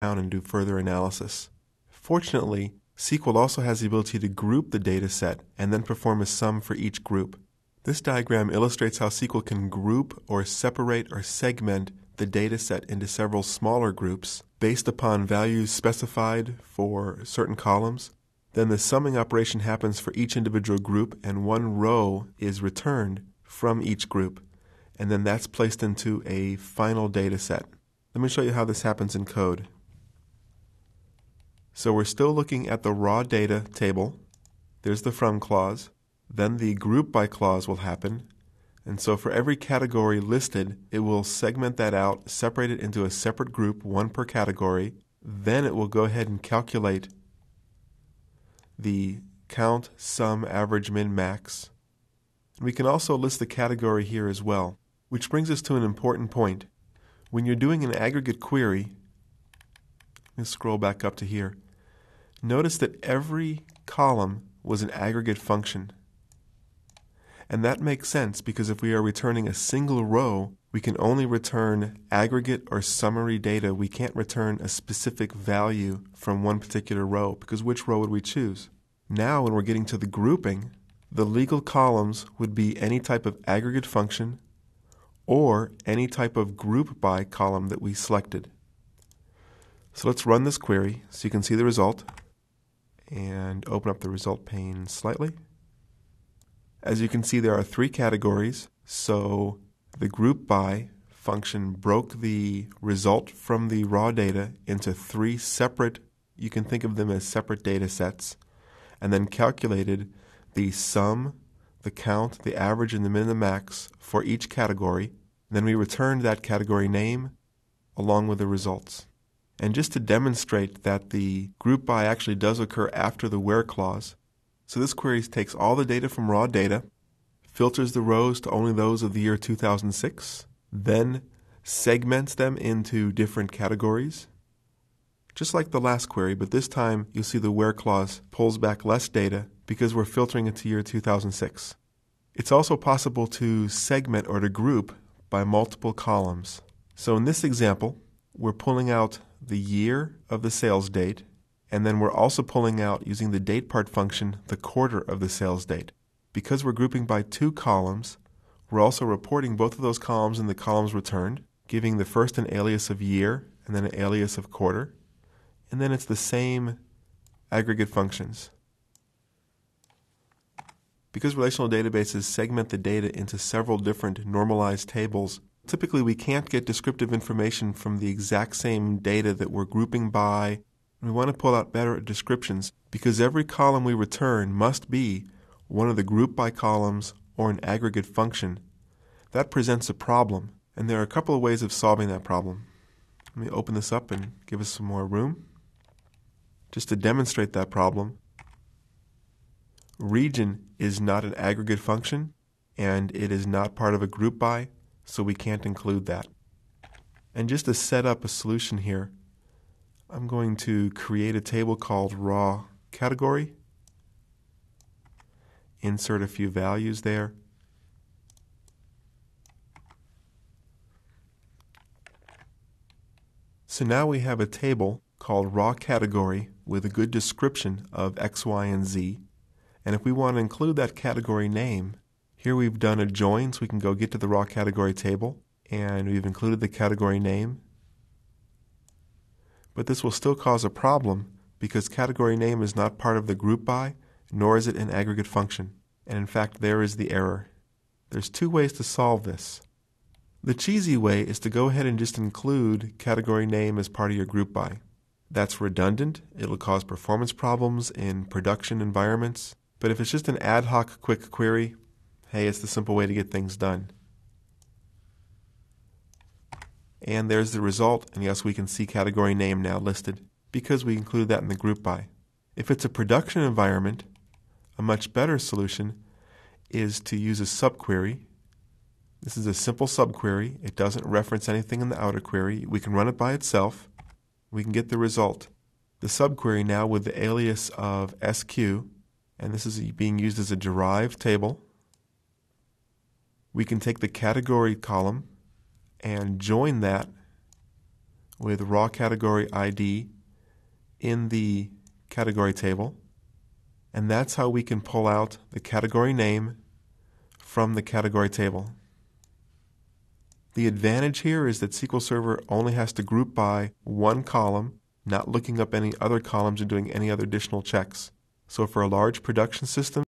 down and do further analysis. Fortunately, SQL also has the ability to group the data set and then perform a sum for each group. This diagram illustrates how SQL can group or separate or segment the data set into several smaller groups based upon values specified for certain columns. Then the summing operation happens for each individual group, and one row is returned from each group, and then that's placed into a final data set. Let me show you how this happens in code. So we're still looking at the raw data table. There's the from clause. Then the group by clause will happen. And so for every category listed, it will segment that out, separate it into a separate group, one per category. Then it will go ahead and calculate the count, sum, average, min, max. We can also list the category here as well, which brings us to an important point. When you're doing an aggregate query, let's scroll back up to here. Notice that every column was an aggregate function. And that makes sense because if we are returning a single row, we can only return aggregate or summary data. We can't return a specific value from one particular row, because which row would we choose? Now when we're getting to the grouping, the legal columns would be any type of aggregate function or any type of group by column that we selected. So let's run this query so you can see the result, and open up the result pane slightly. As you can see, there are three categories. So the group by function broke the result from the raw data into three separate, you can think of them as separate data sets, and then calculated the sum, the count, the average, and the min and the max for each category. And then we returned that category name along with the results. And just to demonstrate that the group by actually does occur after the where clause, so this query takes all the data from raw data, filters the rows to only those of the year 2006, then segments them into different categories, just like the last query, but this time you'll see the where clause pulls back less data because we're filtering it to year 2006. It's also possible to segment or to group by multiple columns. So in this example, we're pulling out the year of the sales date, and then we're also pulling out, using the date part function, the quarter of the sales date. Because we're grouping by two columns, we're also reporting both of those columns in the columns returned, giving the first an alias of year and then an alias of quarter, and then it's the same aggregate functions. Because relational databases segment the data into several different normalized tables, typically we can't get descriptive information from the exact same data that we're grouping by. We want to pull out better descriptions because every column we return must be one of the group by columns or an aggregate function. That presents a problem, and there are a couple of ways of solving that problem. Let me open this up and give us some more room. Just to demonstrate that problem, region is not an aggregate function, and it is not part of a group by, so we can't include that. And just to set up a solution here, I'm going to create a table called raw category, insert a few values there, so now we have a table called raw category with a good description of X, Y, and Z, and if we want to include that category name, here we've done a join so we can go get to the raw category table, and we've included the category name. But this will still cause a problem because category name is not part of the group by, nor is it an aggregate function. And in fact, there is the error. There's two ways to solve this. The cheesy way is to go ahead and just include category name as part of your group by. That's redundant. It'll cause performance problems in production environments. But if it's just an ad hoc quick query, hey, it's the simple way to get things done. And there's the result, and yes, we can see category name now listed because we include that in the group by. If it's a production environment, a much better solution is to use a subquery. This is a simple subquery. It doesn't reference anything in the outer query. We can run it by itself. We can get the result. The subquery now with the alias of SQ, and this is being used as a derived table. We can take the category column and join that with raw category ID in the category table, and that's how we can pull out the category name from the category table. The advantage here is that SQL Server only has to group by one column, not looking up any other columns or doing any other additional checks. So for a large production system,